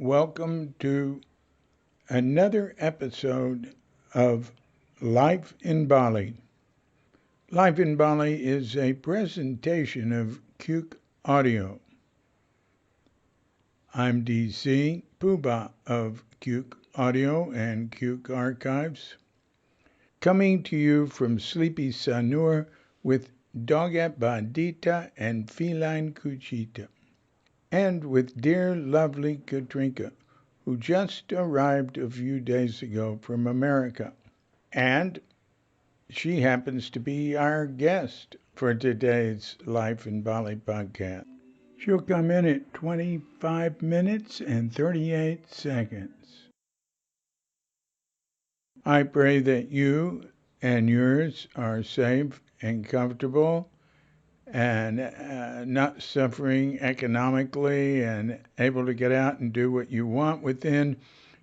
Welcome to another episode of Life in Bali. Life in Bali is a presentation of Cuke Audio. I'm DC Puba of Cuke Audio and Cuke Archives, coming to you from sleepy Sanur with Dogat Bandita and Feline Cuchita, and with dear lovely Katrinka, who just arrived a few days ago from America. And she happens to be our guest for today's Life in Bali podcast. She'll come in at 25 minutes and 38 seconds. I pray that you and yours are safe and comfortable and not suffering economically and able to get out and do what you want within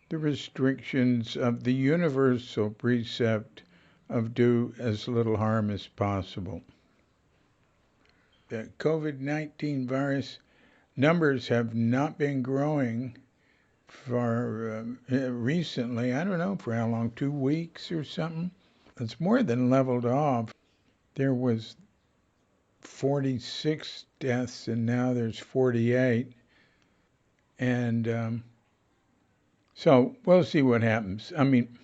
the restrictions of the universal precept of do as little harm as possible. The COVID-19 virus numbers have not been growing for recently. I don't know for how long, 2 weeks or something. It's more than leveled off. There was 46 deaths and now there's 48. And so we'll see what happens. I mean,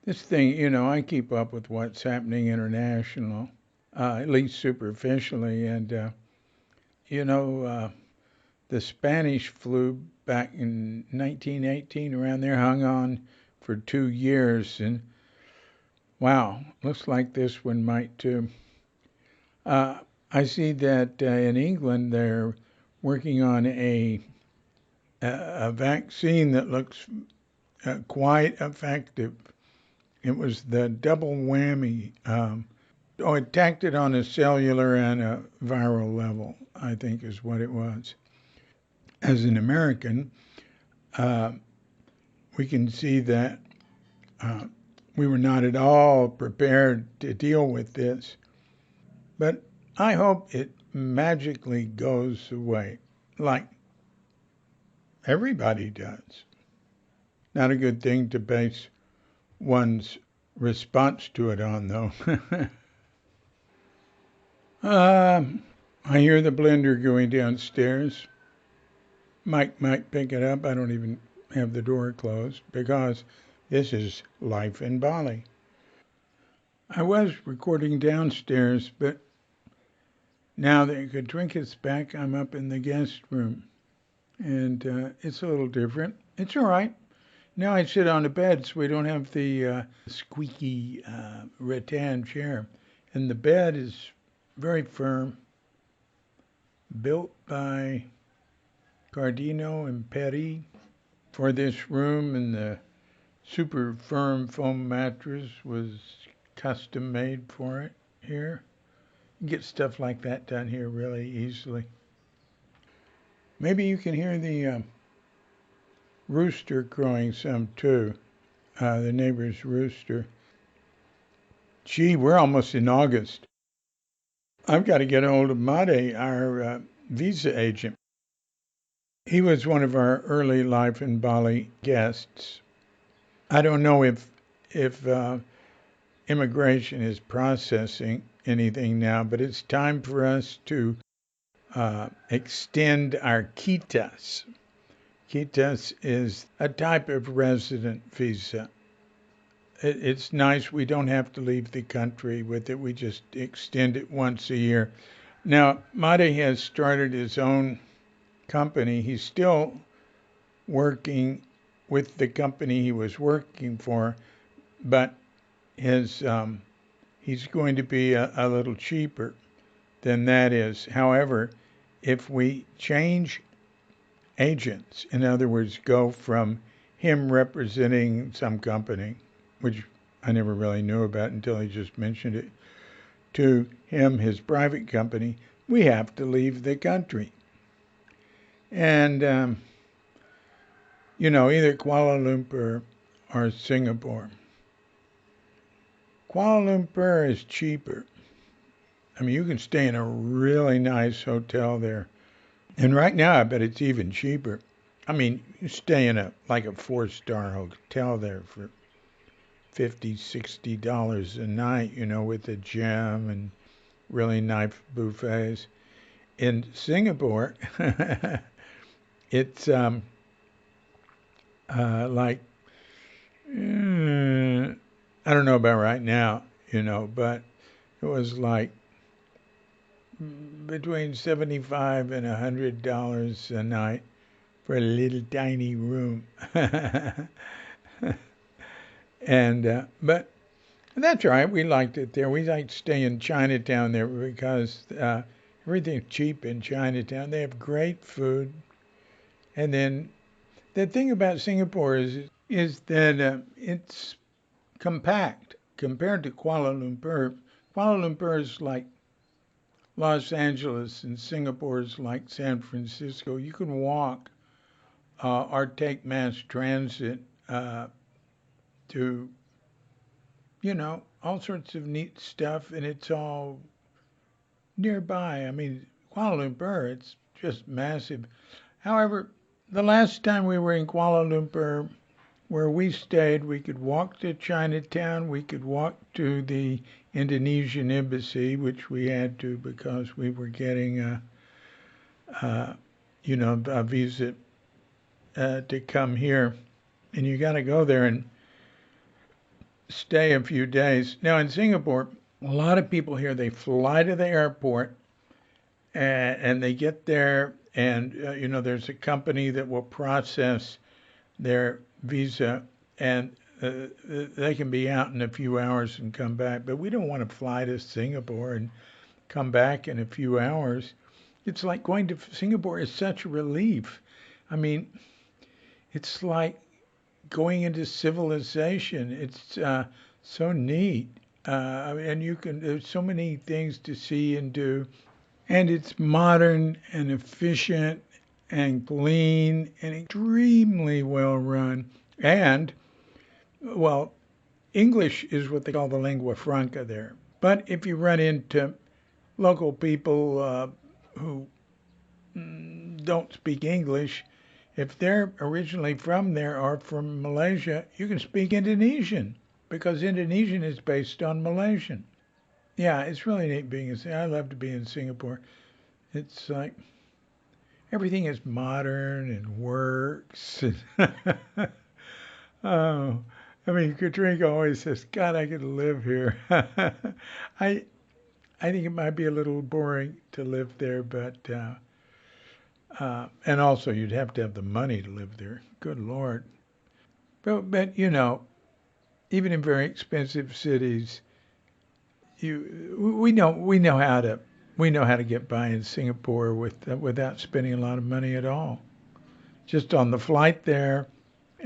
this thing, I keep up with what's happening international, at least superficially. And, the Spanish flu back in 1918, around there, hung on for 2 years. And wow, looks like this one might too. I see that in England, they're working on a vaccine that looks quite effective. It was the double whammy. It tacked it on a cellular and a viral level, I think is what it was. As an American, we can see that we were not at all prepared to deal with this. But I hope it magically goes away, like everybody does. Not a good thing to base one's response to it on, though. I hear the blender going downstairs. Mike might pick it up. I don't even have the door closed because this is Life in Bali. I was recording downstairs, but now that Katrinka's back, I'm up in the guest room. And it's a little different. It's all right. Now I sit on a bed so we don't have the squeaky rattan chair. And the bed is very firm, built by Cardino and Peri for this room, and the super firm foam mattress was custom made for it here. You get stuff like that done here really easily. Maybe you can hear the rooster crowing some too, the neighbor's rooster. Gee, we're almost in August. I've got to get a hold of Made, our visa agent. He was one of our early Life in Bali guests. I don't know if immigration is processing anything now, but it's time for us to extend our quitas. Quitas is a type of resident visa. It's nice. We don't have to leave the country with it. We just extend it once a year. Now, Made has started his own company. He's still working with the company he was working for, but he's going to be a little cheaper than that is. However, if we change agents, in other words, go from him representing some company, which I never really knew about until he just mentioned it, to him, his private company, we have to leave the country. And, either Kuala Lumpur or Singapore. Kuala Lumpur is cheaper. I mean, you can stay in a really nice hotel there. And right now, I bet it's even cheaper. I mean, you stay in a 4-star hotel there for $50, $60 a night, with a gym and really nice buffets. In Singapore, it's like I don't know about right now, but it was like between 75 and $100 a night for a little tiny room. And but that's right. We liked it there. We liked staying in Chinatown there because everything's cheap in Chinatown. They have great food, and then the thing about Singapore is that it's compact compared to Kuala Lumpur. Kuala Lumpur is like Los Angeles, and Singapore is like San Francisco. You can walk or take mass transit to, all sorts of neat stuff, and it's all nearby. I mean, Kuala Lumpur, it's just massive. However, the last time we were in Kuala Lumpur, where we stayed, we could walk to Chinatown, we could walk to the Indonesian embassy, which we had to because we were getting a visa to come here. And you got to go there and stay a few days. Now, in Singapore, a lot of people here, they fly to the airport and they get there, and, there's a company that will process their visa, and they can be out in a few hours and come back. But we don't want to fly to Singapore and come back in a few hours. It's like going to Singapore is such a relief. I mean, it's like going into civilization. It's so neat. And there's so many things to see and do. And it's modern and efficient and clean and extremely well run. And, well, English is what they call the lingua franca there. But if you run into local people who don't speak English, if they're originally from there or from Malaysia, you can speak Indonesian because Indonesian is based on Malaysian. Yeah, it's really neat being in Singapore. I love to be in Singapore. It's like everything is modern and works. Oh, I mean, Katrinka always says, "God, I could live here." I I think it might be a little boring to live there, but and also you'd have to have the money to live there. Good Lord. But even in very expensive cities, we know how to get by in Singapore without spending a lot of money at all. Just on the flight there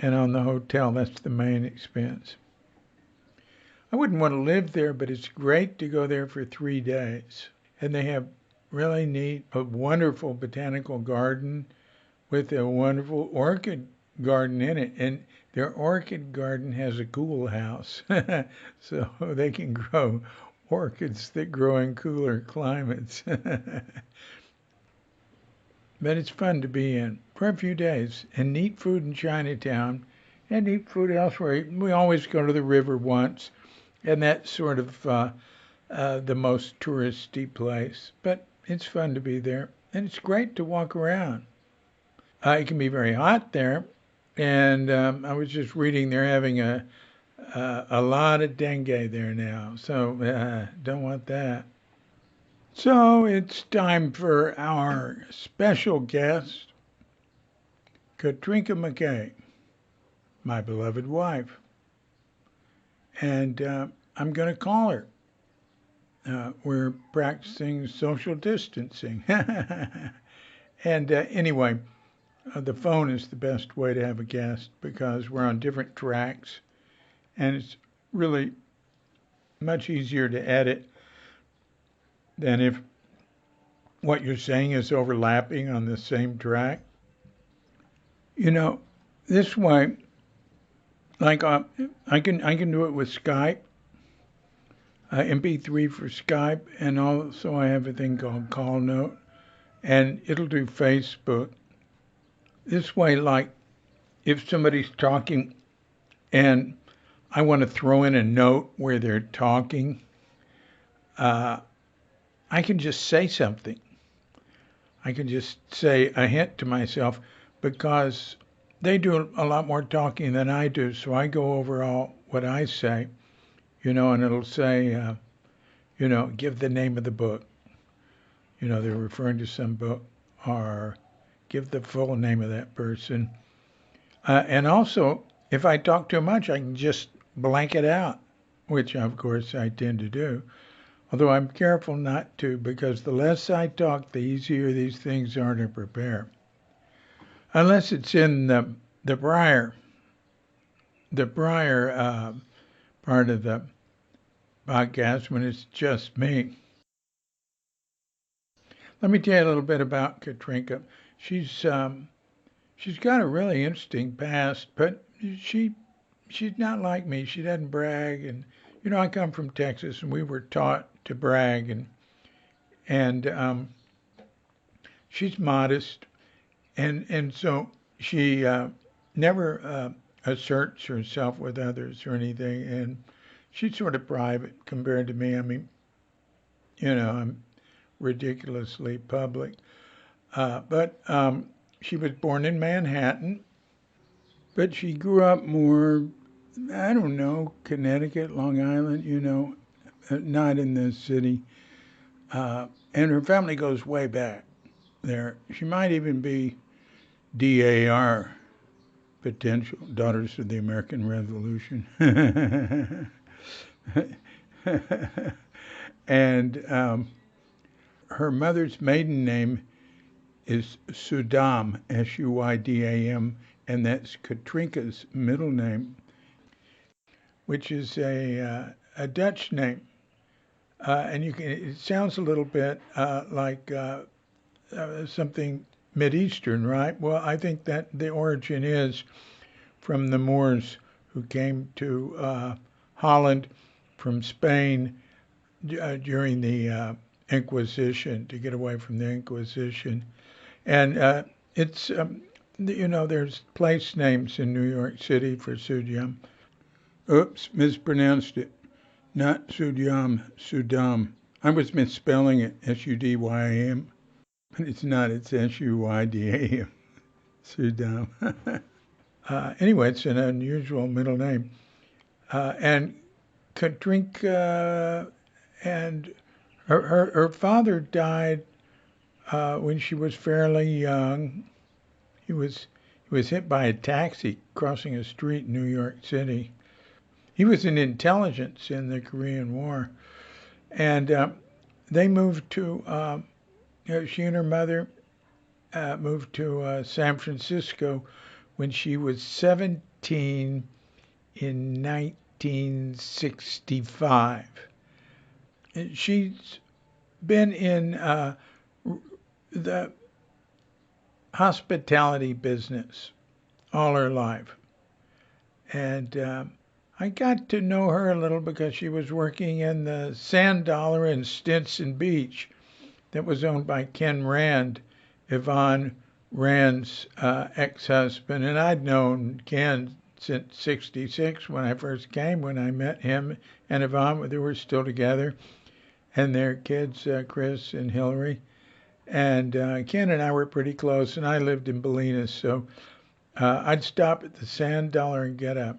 and on the hotel, that's the main expense. I wouldn't want to live there, but it's great to go there for 3 days. And they have really neat, a wonderful botanical garden with a wonderful orchid garden in it. And their orchid garden has a cool house, so they can grow orchids that grow in cooler climates. But it's fun to be in for a few days. And neat food in Chinatown and neat food elsewhere. We always go to the river once, and that's sort of the most touristy place. But it's fun to be there, and it's great to walk around. It can be very hot there, and I was just reading they're having a lot of dengue there now, so don't want that. So it's time for our special guest, Katrinka McKay, my beloved wife, and I'm going to call her. We're practicing social distancing. And anyway, the phone is the best way to have a guest because we're on different tracks and it's really much easier to edit than if what you're saying is overlapping on the same track. This way, like I can do it with Skype, MP3 for Skype, and also I have a thing called Call Note, and it'll do Facebook. This way, like if somebody's talking and I want to throw in a note where they're talking, uh, I can just say something. I can just say a hint to myself because they do a lot more talking than I do. So I go over all what I say, and it'll say, give the name of the book. They're referring to some book, or give the full name of that person. And also, if I talk too much, I can just blank it out, which of course I tend to do. Although I'm careful not to, because the less I talk, the easier these things are to prepare. Unless it's in the prior part of the podcast when it's just me. Let me tell you a little bit about Katrinka. She's she's got a really interesting past, but she she's not like me. She doesn't brag, and I come from Texas, and we were taught to brag, and she's modest, and so she never asserts herself with others or anything, and she's sort of private compared to me. I mean, I'm ridiculously public, but she was born in Manhattan, but she grew up more, I don't know, Connecticut, Long Island, not in the city. And her family goes way back there. She might even be DAR, potential Daughters of the American Revolution. And her mother's maiden name is Sudam, Suydam, and that's Katrinka's middle name, which is a Dutch name. And it sounds a little bit like something Mideastern, right? Well, I think that the origin is from the Moors who came to Holland from Spain during the Inquisition to get away from the Inquisition. And it's, there's place names in New York City for Sudyam. Oops, mispronounced it. Not Sudyam, Sudam. I was misspelling it, Sudym, but it's not. It's Suydam, Sudam. Anyway, it's an unusual middle name. And Katrinka and her father died when she was fairly young. He was hit by a taxi crossing a street in New York City. He was in intelligence in the Korean War, and they moved to. She and her mother moved to San Francisco when she was 17 in 1965. She's been in the hospitality business all her life. And I got to know her a little because she was working in the Sand Dollar in Stinson Beach that was owned by Ken Rand, Yvonne Rand's ex-husband. And I'd known Ken since 66 when I first came, when I met him and Yvonne. They were still together, and their kids, Chris and Hillary. And Ken and I were pretty close, and I lived in Bolinas, so I'd stop at the Sand Dollar and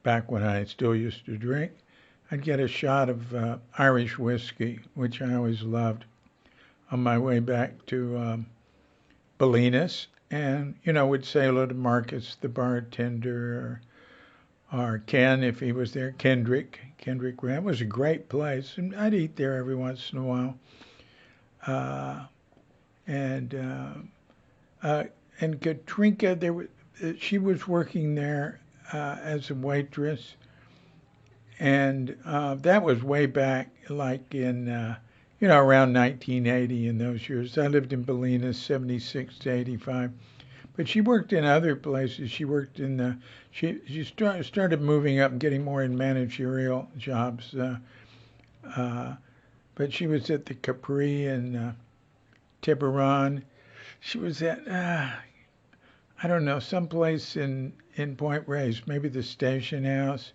back when I still used to drink, I'd get a shot of Irish whiskey, which I always loved, on my way back to Bolinas. And, would say hello to Marcus, the bartender, or Ken, if he was there, Kendrick Graham. It was a great place, and I'd eat there every once in a while. And Katrinka, she was working there as a waitress, and that was way back, like in around 1980 in those years. I lived in Bolinas, 76 to 85. But she worked in other places. She worked in she started moving up and getting more in managerial jobs. But she was at the Capri in Tiburon. She was at I don't know, someplace in Point Reyes, maybe the station house.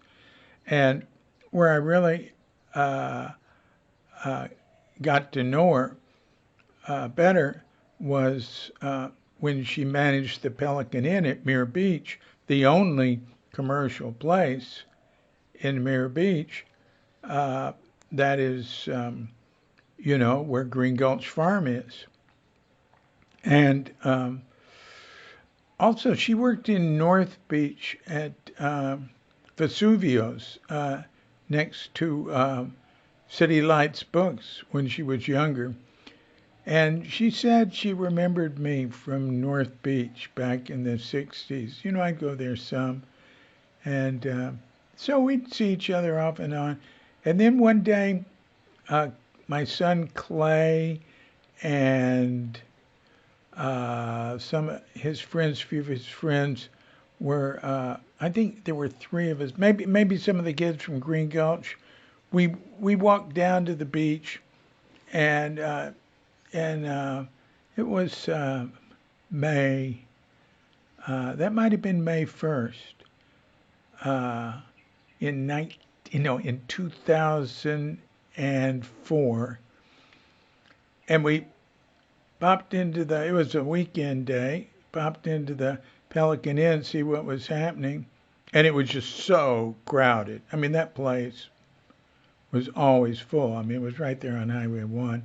And where I really uh, uh, got to know her better was when she managed the Pelican Inn at Muir Beach, the only commercial place in Muir Beach uh, that is, where Green Gulch Farm is. And also, she worked in North Beach at Vesuvio's next to City Lights Books when she was younger. And she said she remembered me from North Beach back in the 60s. I'd go there some. And so we'd see each other off and on. And then one day, uh, my son Clay and some of his friends, a few of his friends, were, I think there were three of us, maybe some of the kids from Green Gulch. We walked down to the beach, and it was May. That might have been May 1st, in in 2004, and we popped into it was a weekend day, popped into the Pelican Inn, see what was happening, and it was just so crowded. I mean, that place was always full. I mean, it was right there on Highway 1.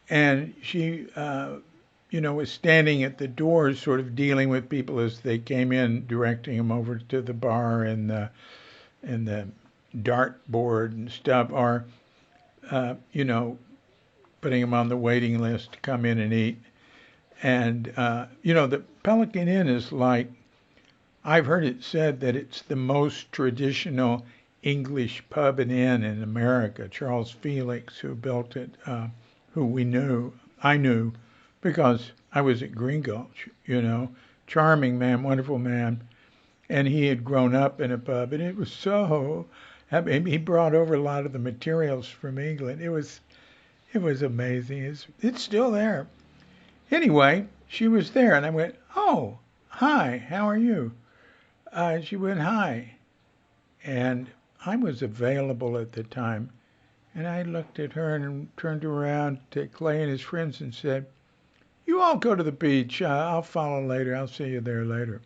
And she, was standing at the doors, sort of dealing with people as they came in, directing them over to the bar and the dartboard and stuff, or, putting them on the waiting list to come in and eat. And, the Pelican Inn is like, I've heard it said that it's the most traditional English pub and inn in America. Charles Felix, who built it, who I knew because I was at Green Gulch, charming man, wonderful man. And he had grown up in a pub, and it was so, I mean, he brought over a lot of the materials from England. It was amazing. It's still there. Anyway, she was there, and I went, "Oh, hi, how are you?" She went, "Hi." And I was available at the time. And I looked at her and turned around to Clay and his friends and said, "You all go to the beach. I'll follow later. I'll see you there later."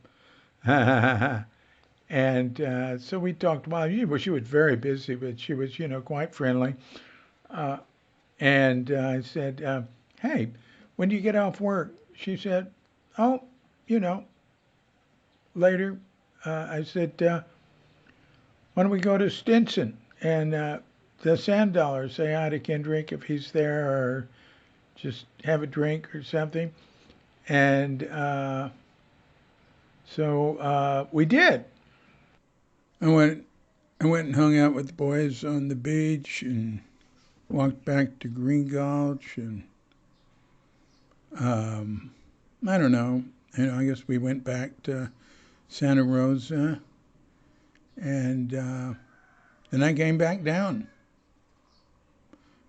And so we talked. Well, she was very busy, but she was, quite friendly. Uh, and I said, "Hey, when do you get off work?" She said, "Oh, you know, later." I said, "Why don't we go to Stinson and the Sand Dollar, say hi to Kendrick if he's there, or just have a drink or something?" And so we did. I went, I went and hung out with the boys on the beach and walked back to Green Gulch, and um, I don't know. I guess we went back to Santa Rosa, and then I came back down.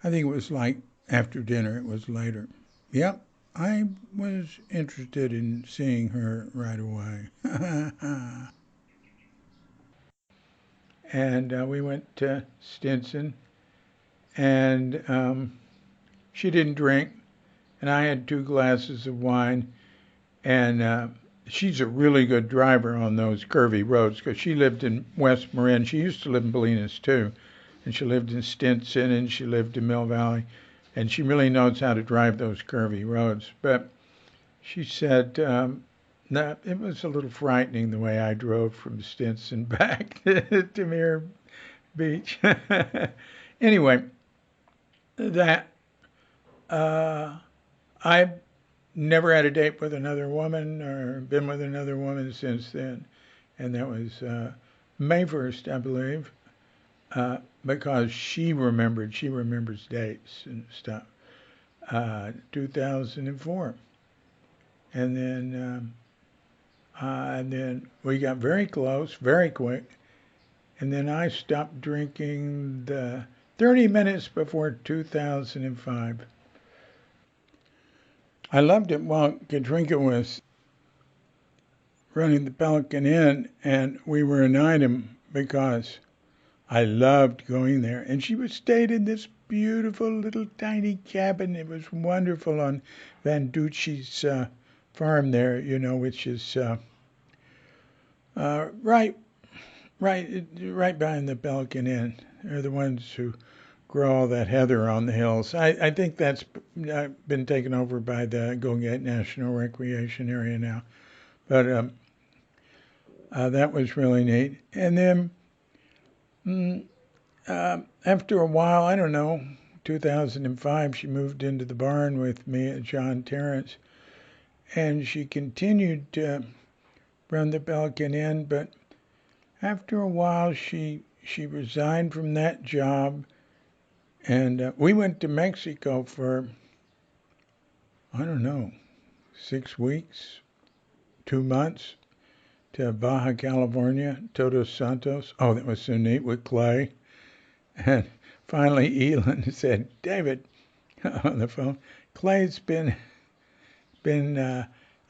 I think it was like after dinner. It was later. Yep, I was interested in seeing her right away. And we went to Stinson, and she didn't drink, and I had 2 glasses of wine. And she's a really good driver on those curvy roads because she lived in West Marin. She used to live in Bolinas too, and she lived in Stinson and she lived in Mill Valley, and she really knows how to drive those curvy roads. But she said that it was a little frightening the way I drove from Stinson back to Mirror Beach. Anyway, that uh, I never had a date with another woman or been with another woman since then. And that was May 1st, I believe, because she remembers dates and stuff. 2004. And then we got very close, very quick. And then I stopped drinking the 30 minutes before 2005. I loved it while Katrinka was running the Pelican Inn, and we were an item because I loved going there. And she was stayed in this beautiful little tiny cabin. It was wonderful on Van Ducci's farm there, which is right, right behind the Pelican Inn. They're the ones who grow all that heather on the hills. I think that's been taken over by the Golden Gate National Recreation Area now. But that was really neat. And then after a while, I don't know, 2005, she moved into the barn with me at John Terrence, and she continued to run the Pelican Inn. But after a while, she resigned from that job, and we went to Mexico for, I don't know, 6 weeks, 2 months, to Baja California, Todos Santos. Oh, that was so neat with Clay. And finally, Elon said, David, on the phone, Clay's been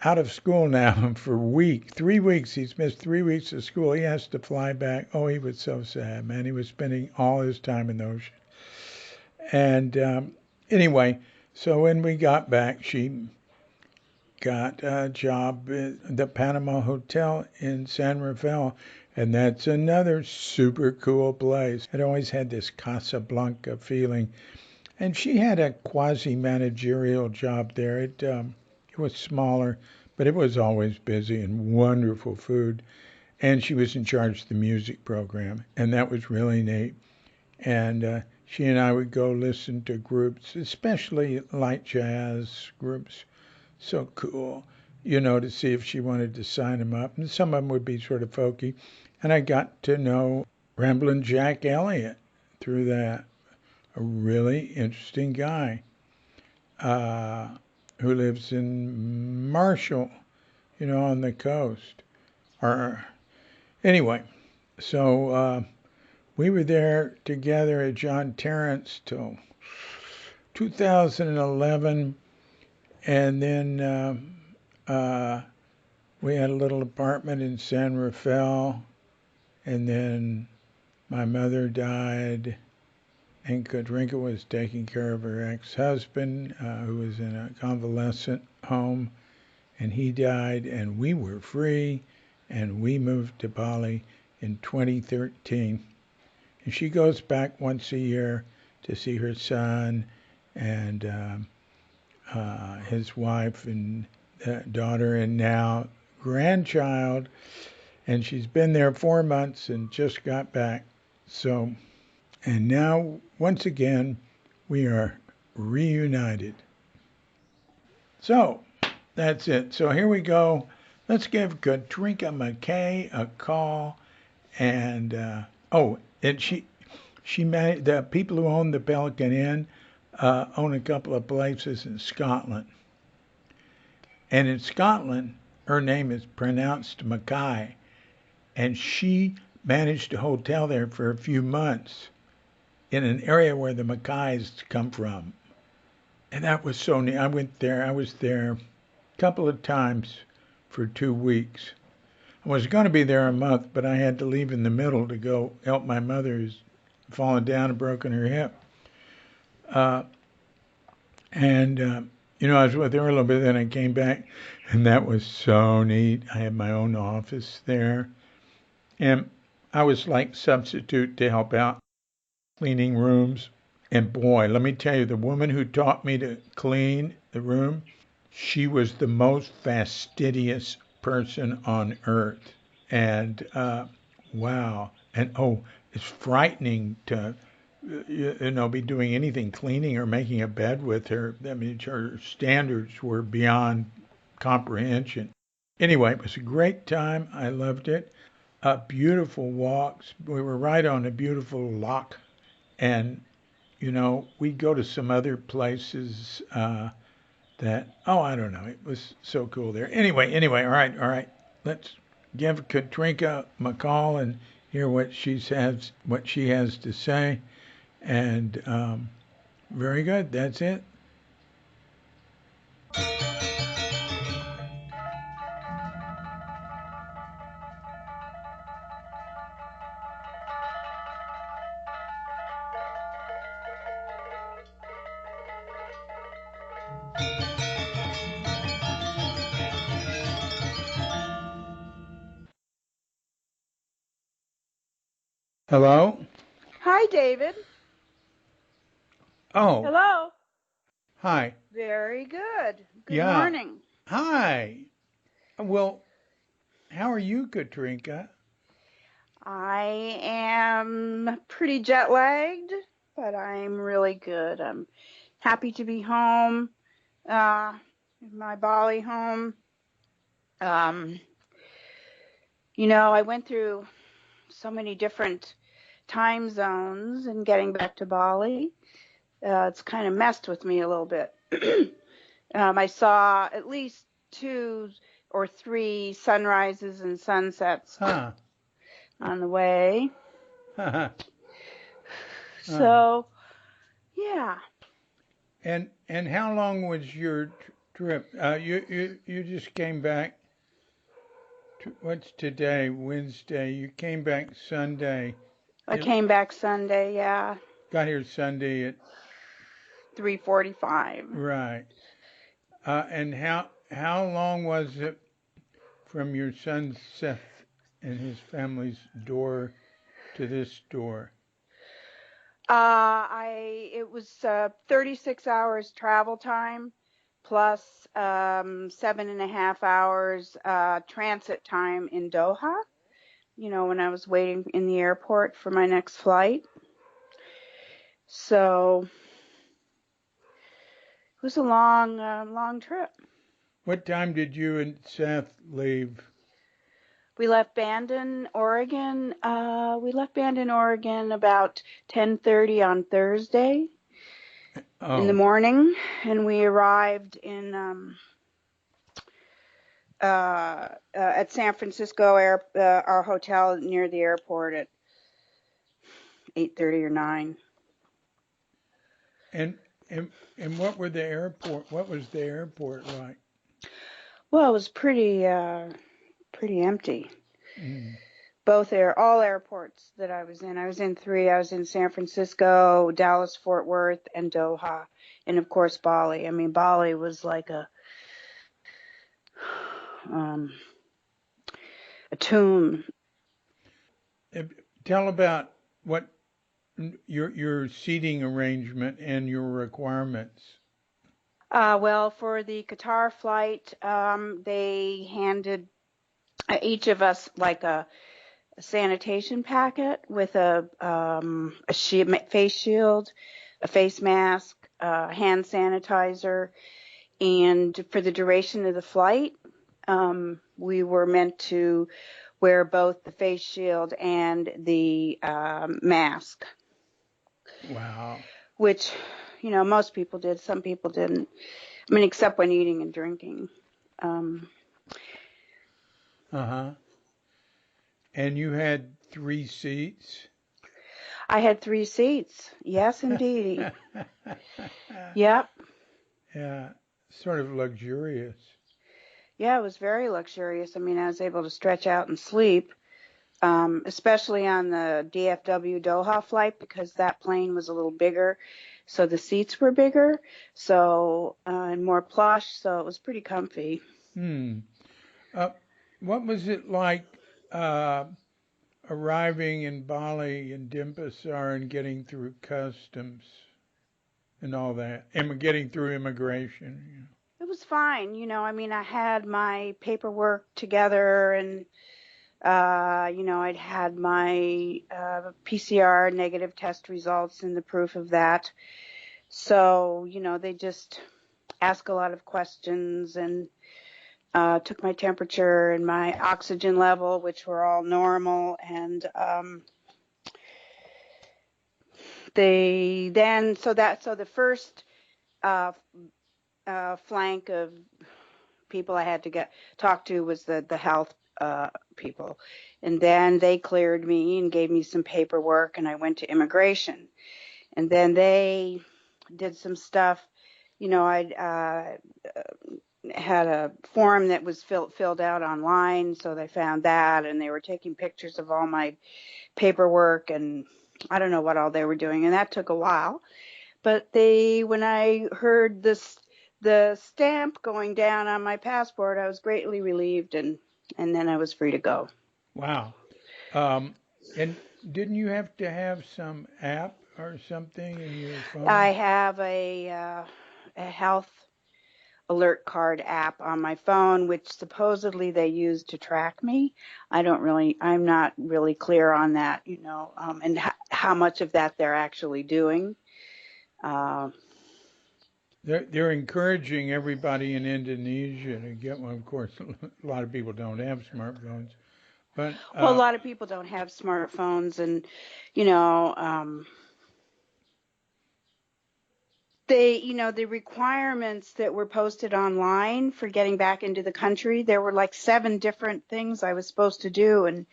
out of school now for 3 weeks. He's missed 3 weeks of school. He has to fly back. Oh, he was so sad, man. He was spending all his time in the ocean. And anyway, so when we got back, she got a job at the Panama Hotel in San Rafael, and that's another super cool place. It always had this Casablanca feeling, and she had a quasi-managerial job there. It was smaller, but it was always busy and wonderful food, and she was in charge of the music program, and that was really neat. And she and I would go listen to groups, especially light jazz groups. So cool, to see if she wanted to sign them up. And some of them would be sort of folky. And I got to know Ramblin' Jack Elliott through that. A really interesting guy who lives in Marshall, on the coast. Or anyway, so we were there together at John Terrence till 2011, and then we had a little apartment in San Rafael, and then my mother died, and Katrinka was taking care of her ex-husband, who was in a convalescent home, and he died, and we were free, and we moved to Bali in 2013. And she goes back once a year to see her son and his wife and daughter, and now grandchild, and she's been there 4 months and just got back. So, and now once again we are reunited. So that's it. So here we go. Let's give Katrinka McKay a call. And and the people who own the Pelican Inn own a couple of places in Scotland. And in Scotland, her name is pronounced McKay, and she managed a hotel there for a few months in an area where the Mackays come from. And that was so neat. I was there a couple of times for 2 weeks. I was going to be there a month, but I had to leave in the middle to go help my mother who's fallen down and broken her hip. I was with her a little bit, then I came back, and that was so neat. I had my own office there, and I was like substitute to help out cleaning rooms. And boy, let me tell you, the woman who taught me to clean the room, she was the most fastidious person on earth. And wow. And it's frightening to be doing anything, cleaning or making a bed with her. I mean, her standards were beyond comprehension. Anyway, it was a great time. I loved it. Beautiful walks. We were right on a beautiful loch. And, we'd go to some other places I don't know. It was so cool there. Anyway, all right. Let's give Katrinka a call and hear what she has to say. And very good. That's it. Hello? Hi, David. Oh, Hello. hi. Very good. Good Yeah. morning. Hi. Well, how are you, Katrinka? I am pretty jet lagged, but I'm really good. I'm happy to be home, in my Bali home. Um, I went through so many different time zones and getting back to Bali. It's kind of messed with me a little bit. I saw at least 2 or 3 sunrises and sunsets Huh. on the way. Huh. So, yeah. And how long was your trip? You just came back. What's today? Wednesday. You came back Sunday. I You came back Sunday, yeah, got here Sunday at 3:45. right. And how long was it from your son Seth and his family's door to this door? It was 36 hours travel time plus 7.5 hours transit time in Doha, when I was waiting in the airport for my next flight. So it was a long trip. What time did you and Seth leave? We left Bandon, Oregon. We left Bandon, Oregon about 10:30 on Thursday in the Oh, morning, and we arrived in at San Francisco our hotel near the airport at 8:30 or 9. and and what was the airport like? Well, it was pretty empty. Mm. All airports that I was in. I was in 3. I was in San Francisco, Dallas, Fort Worth, and Doha, and of course Bali. I mean, Bali was like um, a tomb. Uh, Tell about what your seating arrangement and your requirements. Well, for the Qatar flight, they handed each of us like a sanitation packet with face shield, a face mask, hand sanitizer, and for the duration of the flight, we were meant to wear both the face shield and the mask, Wow. which, most people did. Some people didn't. I mean, except when eating and drinking. Um, Uh-huh. And you had 3 seats? I had 3 seats. Yes, indeed. Yep. Yeah, sort of luxurious. Yeah, it was very luxurious. I mean, I was able to stretch out and sleep, especially on the DFW Doha flight because that plane was a little bigger. So the seats were bigger, and more plush, so it was pretty comfy. Hmm. Uh, what was it like uh, arriving in Bali and Denpasar and getting through customs and all that, getting through immigration? It was fine, I mean, I had my paperwork together and I'd had my PCR negative test results and the proof of that. So, they just ask a lot of questions and took my temperature and my oxygen level, which were all normal. And so the first uh, flank of people I had to talk to was the health people. And then they cleared me and gave me some paperwork, and I went to immigration. And then they did some stuff. I had a form that was filled out online, so they found that, and they were taking pictures of all my paperwork, and I don't know what all they were doing, and that took a while. But when I heard the stamp going down on my passport, I was greatly relieved, and then I was free to go. Wow. Um, and didn't you have to have some app or something in your I phone? have a health alert card app on my phone, which supposedly they use to track me. I'm not really clear on that, and how much of that they're actually doing. Uh, They're encouraging everybody in Indonesia to get one. Of course, a lot of people don't have smartphones, but well, a lot of people don't have smartphones, and you know, um, the requirements that were posted online for getting back into the country, there were like 7 different things I was supposed to do, and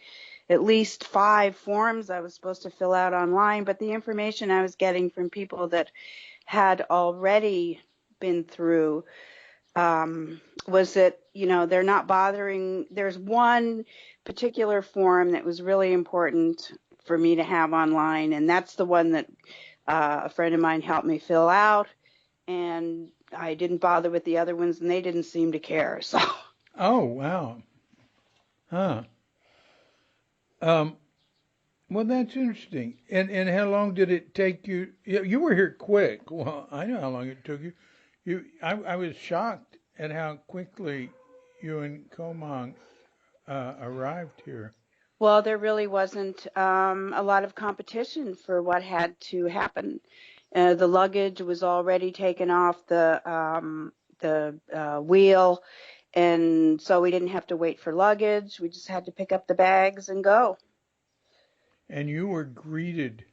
at least 5 forms I was supposed to fill out online. But the information I was getting from people that had already been through was that they're not bothering. There's one particular form that was really important for me to have online, and that's the one that a friend of mine helped me fill out, and I didn't bother with the other ones, and they didn't seem to care. So, oh wow, huh? Um, well, that's interesting. And how long did it take you? You were here quick. Well, I know how long it took you. I was shocked at how quickly you and Komang arrived here. well, there really wasn't a lot of competition for what had to happen. The luggage was already taken off the wheel, and so we didn't have to wait for luggage. We just had to pick up the bags and go. And you were greeted.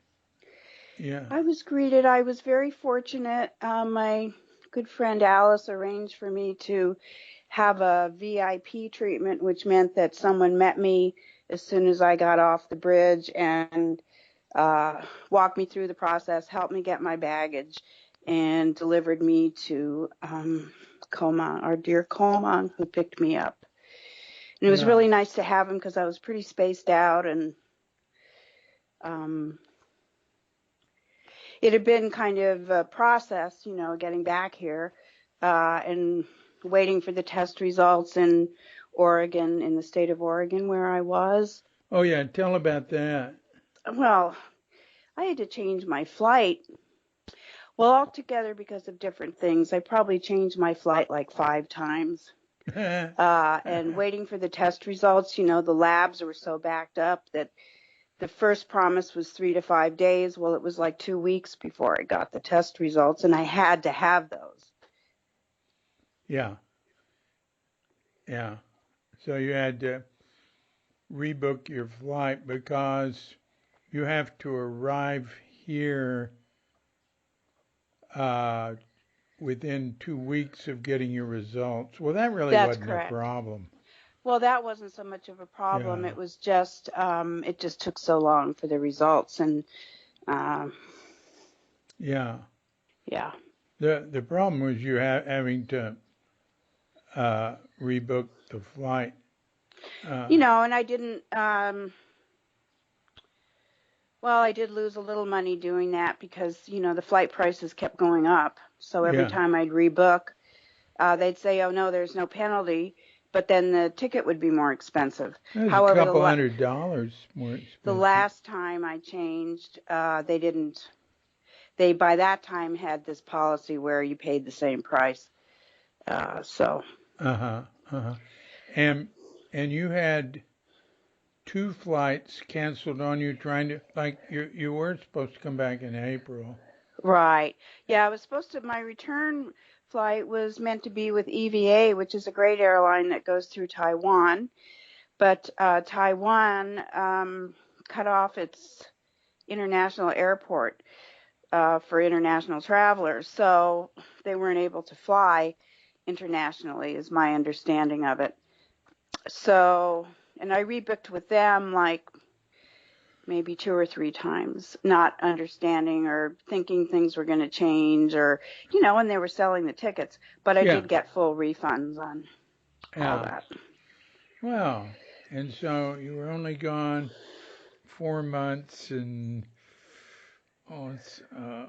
Yeah. I was very fortunate. My good friend Alice arranged for me to have a VIP treatment, which meant that someone met me as soon as I got off the bridge and walked me through the process, helped me get my baggage, and delivered me to Coleman, our dear Coleman, who picked me up. And it was Yeah. really nice to have him because I was pretty spaced out, and um, it had been kind of a process, getting back here and waiting for the test results in Oregon, in the state of Oregon, where I was. Oh yeah. Tell about that. Well, I had to change my flight. Well, altogether, because of different things, I probably changed my flight like 5 times. And waiting for the test results, the labs were so backed up that the first promise was 3 to 5 days. Well, it was like 2 weeks before I got the test results, and I had to have those. Yeah. Yeah. So you had to rebook your flight because you have to arrive here uh, within 2 weeks of getting your results. Well, that really That's wasn't a correct. problem. Well, that wasn't so much of a problem. Yeah. It just took so long for the results, and um, Yeah. yeah, The problem was you having to rebook the flight. Uh, and I didn't. Well, I did lose a little money doing that because the flight prices kept going up. So every yeah. time I'd rebook, they'd say, "Oh no, there's no penalty," but then the ticket would be more expensive. It was a However, couple $100 more the expensive. last time I changed, they didn't. They by that time had this policy where you paid the same price. So Uh-huh. Uh-huh. And and you had two flights canceled on you trying to like you were supposed to come back in April. right, yeah, I was supposed to. My return flight was meant to be with EVA, which is a great airline that goes through Taiwan, but Taiwan cut off its international airport for international travelers, so they weren't able to fly internationally, is my understanding of it. So, and I rebooked with them like maybe 2 or 3 times, not understanding or thinking things were going to change, or when they were selling the tickets. But I Yeah. did get full refunds on all Yeah. that. Wow. And so you were only gone 4 months and oh, it's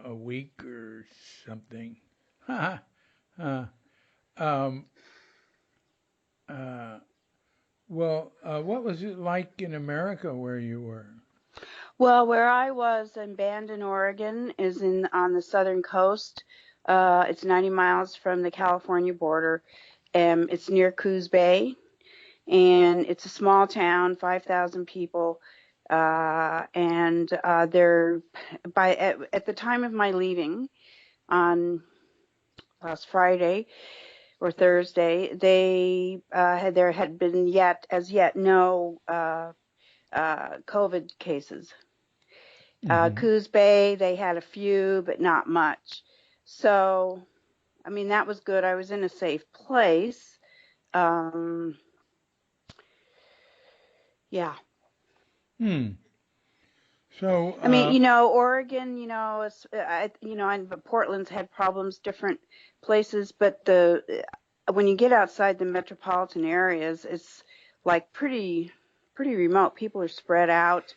a week or something. Uh, um, uh, what was it like in America where you were? Well, where I was in Bandon, Oregon, is in on the southern coast. It's 90 miles from the California border. It's near Coos Bay, and it's a small town, 5,000 people. And they're at the time of my leaving on last Friday or Thursday, there had been as yet no COVID cases. Hmm. Coos Bay, they had a few, but not much. So, I mean, that was good. I was in a safe place. Um, yeah. Hmm. So, I mean, Oregon, and Portland's had problems, different places, but when you get outside the metropolitan areas, it's like pretty remote. People are spread out.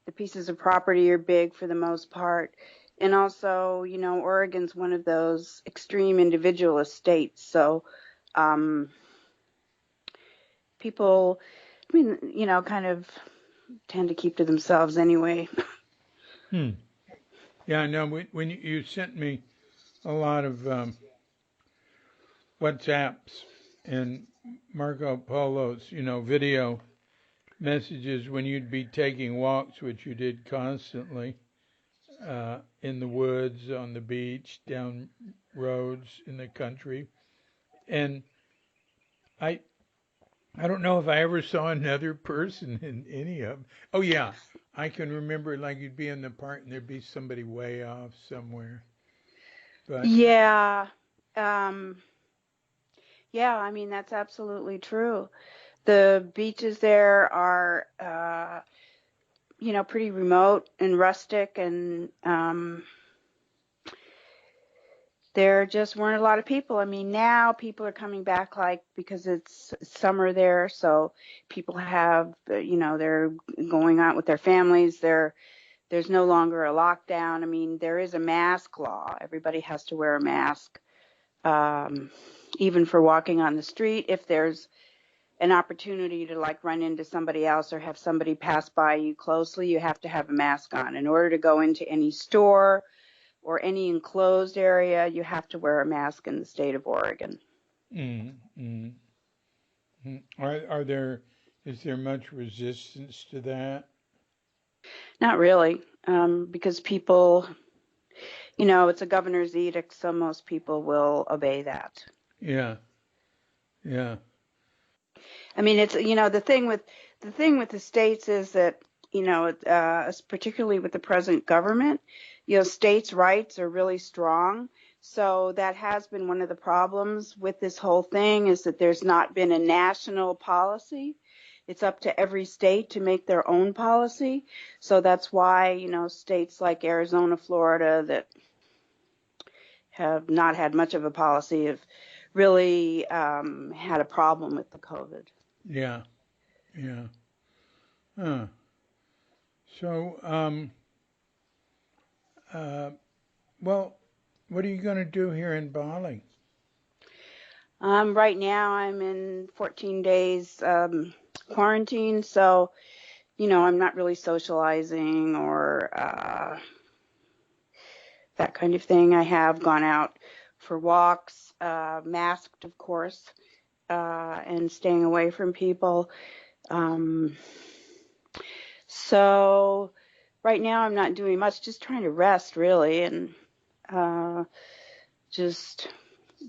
The pieces of property are big for the most part. And also, Oregon's one of those extreme individualist states. So, um, people, I mean, kind of tend to keep to themselves anyway. hmm. Yeah, no, when you sent me a lot of WhatsApps and Marco Polo's, video messages when you'd be taking walks, which you did constantly, in the woods, on the beach, down roads in the country. And I I don't know if I ever saw another person in any of them. Oh yeah, I can remember like you'd be in the park and there'd be somebody way off somewhere. But Yeah. Um, yeah, I mean, that's absolutely true. The beaches there are, pretty remote and rustic, and there just weren't a lot of people. I mean, now people are coming back like because it's summer there, so people have, they're going out with their families. There's no longer a lockdown. I mean, there is a mask law. Everybody has to wear a mask, um, even for walking on the street. If there's an opportunity to like run into somebody else or have somebody pass by you closely, you have to have a mask on. In order to go into any store or any enclosed area, you have to wear a mask in the state of Oregon. mm, mm, are there is there much resistance to that? Not really, because people, it's a governor's edict, so most people will obey that. Yeah, yeah, I mean, it's the thing with the states is that particularly with the present government, states' rights are really strong. So that has been one of the problems with this whole thing is that there's not been a national policy. It's up to every state to make their own policy. So that's why, states like Arizona, Florida that have not had much of a policy have really had a problem with the COVID. yeah, yeah. Huh. So, uh, well, what are you going to do here in Bali? Right now I'm in 14 days quarantine, so I'm not really socializing or that kind of thing. I have gone out for walks, masked, of course, and staying away from people. Um, so right now I'm not doing much, just trying to rest really, and uh, just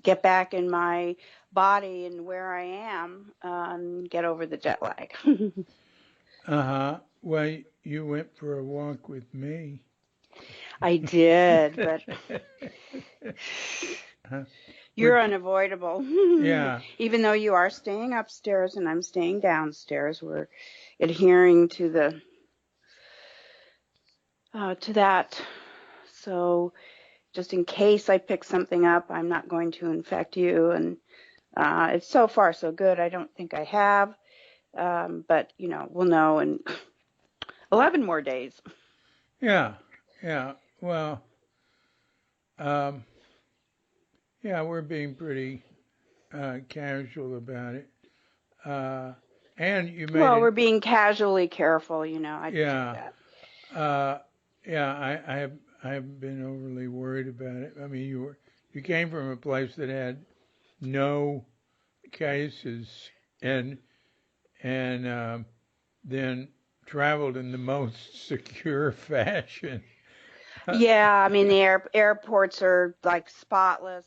get back in my body and where I am and get over the jet lag. Uh-huh. Well, you went for a walk with me. I did, but Huh? you're Which, unavoidable. yeah, Even though you are staying upstairs and I'm staying downstairs, we're adhering to that. So just in case I pick something up, I'm not going to infect you. And it's so far so good. I don't think I have, but we'll know in 11 more days. yeah, yeah. Well, um, Yeah, we're being pretty casual about it. Uh, and you made Well, we're it. being casually careful, I'd say Yeah. that. Uh, yeah. I haven't been overly worried about it. I mean, you came from a place that had no cases, and and then traveled in the most secure fashion. Yeah, I mean the airports are like spotless.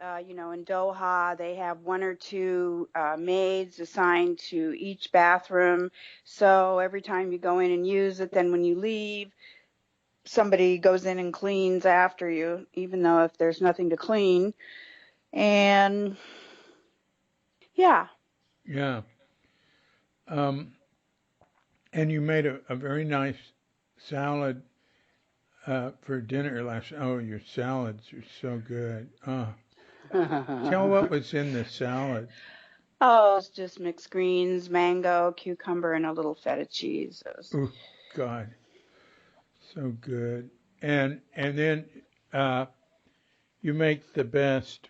In Doha, they have one or two maids assigned to each bathroom. So every time you go in and use it, then when you leave, somebody goes in and cleans after you, even though if there's nothing to clean. And yeah, Yeah. Um, and you made a very nice salad for dinner last. Oh, your salads are so good. Tell what was in the salad. oh, it's just mixed greens, mango, cucumber, and a little feta cheese. It was, Oh God, so good. And then uh, you make the best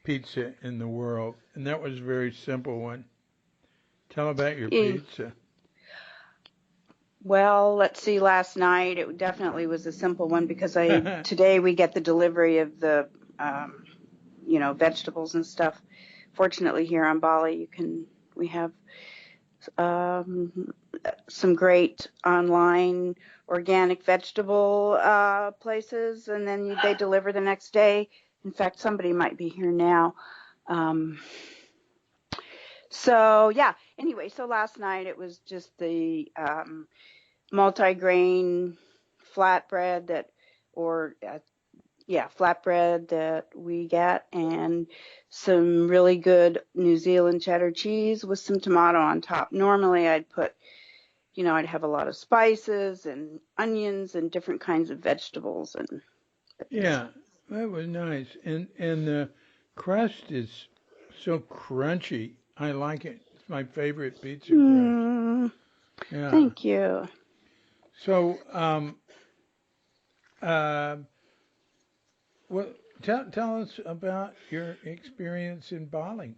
pizza in the world, and that was a very simple one. Tell about your eh, pizza. well, let's see. Last night it definitely was a simple one because I today we get the delivery of the um, vegetables and stuff. Fortunately, here on Bali, we have um, some great online organic vegetable places, and then they deliver the next day. In fact, somebody might be here now. Um, so yeah. Anyway, so last night it was just the multi-grain flatbread or flatbread that we get, and some really good New Zealand cheddar cheese with some tomato on top. Normally, I'd have a lot of spices and onions and different kinds of vegetables and things. Yeah, that was nice. And the crust is so crunchy. I like it. It's my favorite pizza crust. Hmm, Yeah. thank you. So, uh, well, tell us about your experience in Bali.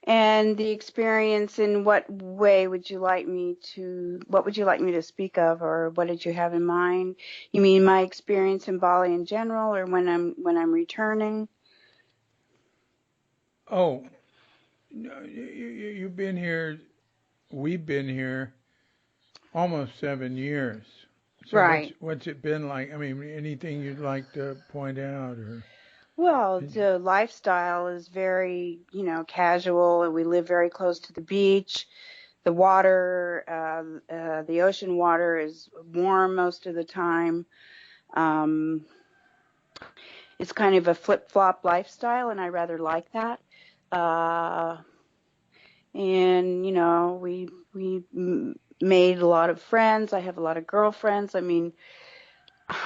And the experience, in what would you like me to speak of, or what did you have in mind? You mean my experience in Bali in general, or when I'm returning? Oh, no, you've been here. We've been here almost 7 years. So Right. what's it been like? I mean, anything you'd like to point out, or Well, the lifestyle is very, casual, and we live very close to the beach. The water, the ocean water is warm most of the time. Um, it's kind of a flip-flop lifestyle, and I rather like that. Uh, and we made a lot of friends. I have a lot of girlfriends. I mean,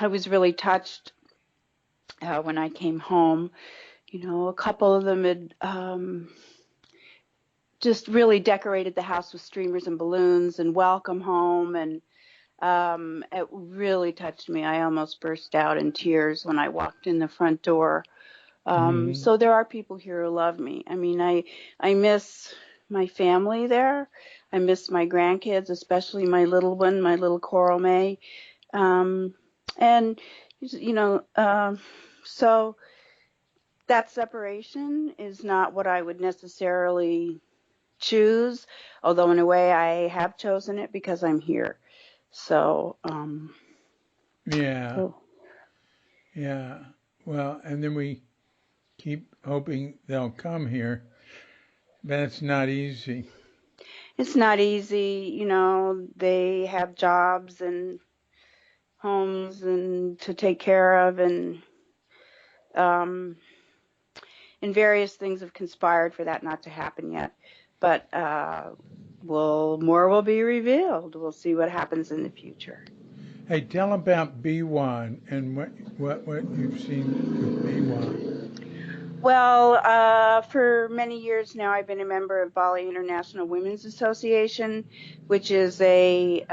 I was really touched when I came home. A couple of them had just really decorated the house with streamers and balloons and welcome home, and it really touched me. I almost burst out in tears when I walked in the front door. hmm So there are people here who love me. I mean, I miss my family there. I miss my grandkids, especially my little one, my little Coral May. Um, and you know, so that separation is not what I would necessarily choose, although in a way I have chosen it because I'm here. So, yeah, so yeah. Well, and then we keep hoping they'll come here. That's not easy. it's not easy. They have jobs and homes and to take care of, um, and various things have conspired for that not to happen yet. But more will be revealed. We'll see what happens in the future. Hey, tell about B1 and what you've seen with B1. Well, for many years now, I've been a member of Bali International Women's Association, which is a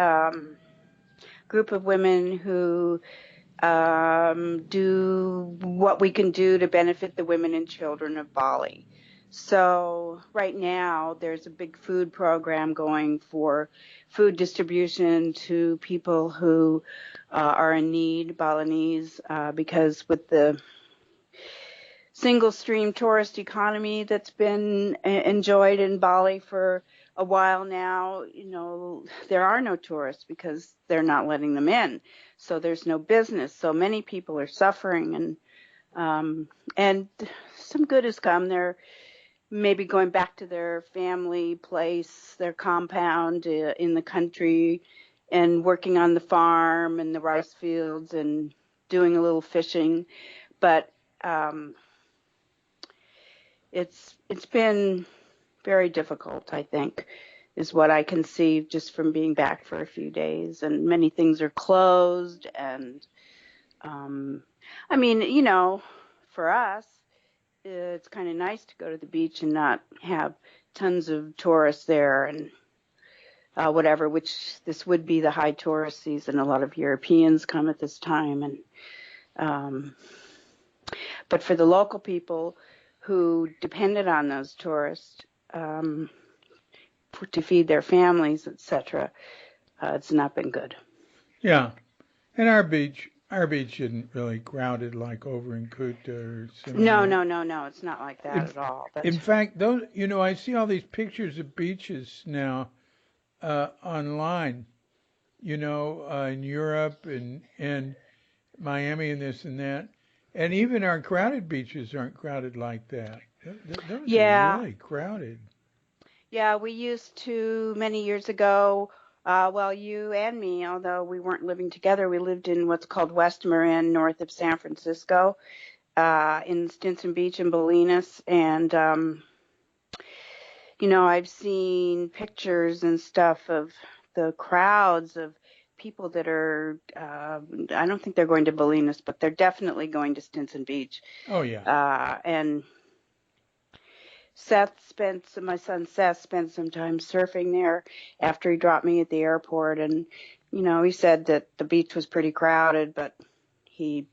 group of women who do what we can do to benefit the women and children of Bali. So right now there's a big food program going for food distribution to people who are in need, Balinese, because with the single stream tourist economy that's been enjoyed in Bali for a while now, there are no tourists because they're not letting them in. So there's no business. So many people are suffering, and some good has come. They're maybe going back to their family place, their compound in the country, and working on the farm and the rice fields and doing a little fishing. But it's been very difficult, I think, is what I conceive just from being back for a few days. And many things are closed. And um, I mean, for us, it's kind of nice to go to the beach and not have tons of tourists there and whatever, which this would be the high tourist season. A lot of Europeans come at this time. Um, but for the local people who depended on those tourists, um, to feed their families, etc. It's not been good. Yeah. And our beach isn't really crowded like over in Kuta or No, Similan. no, no, no. It's not like that In, at all. in But fact, those I see all these pictures of beaches now online. In Europe and Miami and this and that, and even our crowded beaches aren't crowded like that. Those are yeah, really crowded. yeah, we used to many years ago. Well, you and me, although we weren't living together, we lived in what's called West Marin, north of San Francisco, in Stinson Beach and Bolinas. And I've seen pictures and stuff of the crowds of people that are, I don't think they're going to Bolinas, but they're definitely going to Stinson Beach. Oh yeah, And my son Seth spent some time surfing there after he dropped me at the airport. And, he said that the beach was pretty crowded, but he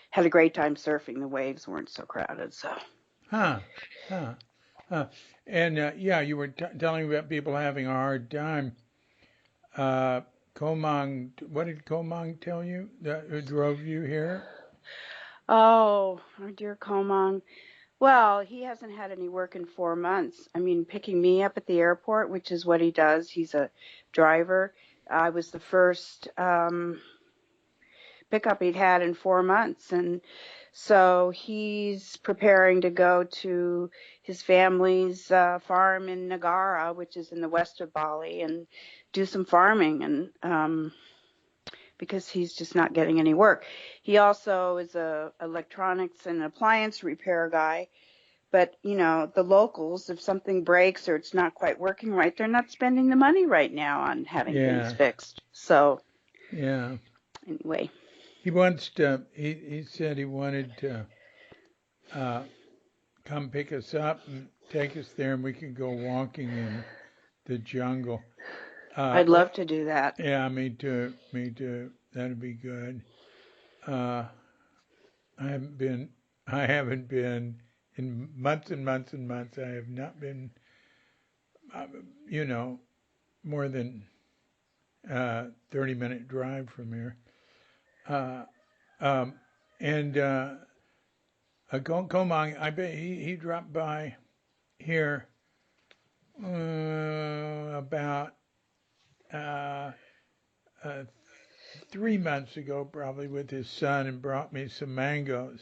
had a great time surfing. The waves weren't so crowded. So, huh, huh, huh. And yeah, you were telling me about people having a hard time. Uh, Komang, what did Komang tell you that drove you here? oh, our dear Komang. Well, he hasn't had any work in 4 months. I mean, picking me up at the airport, which is what he does. He's a driver. I was the first pickup he'd had in 4 months. And so he's preparing to go to his family's farm in Nagara, which is in the west of Bali, and do some farming. And because he's just not getting any work. He also is a electronics and appliance repair guy. But, the locals, if something breaks or it's not quite working right, they're not spending the money right now on having things Yeah, fixed. So, yeah. anyway. He wants to. He said he wanted to uh, come pick us up and take us there, and we could go walking in the jungle. I'd But love to do that. yeah, me too. Me too. That'd be good. Uh, I haven't been. I haven't been in months and months and months. I have not been. Uh, you know, more than 30-minute drive from here. Uh, um, and Komang, I bet he dropped by here about uh, uh, 3 months ago, probably with his son, and brought me some mangoes.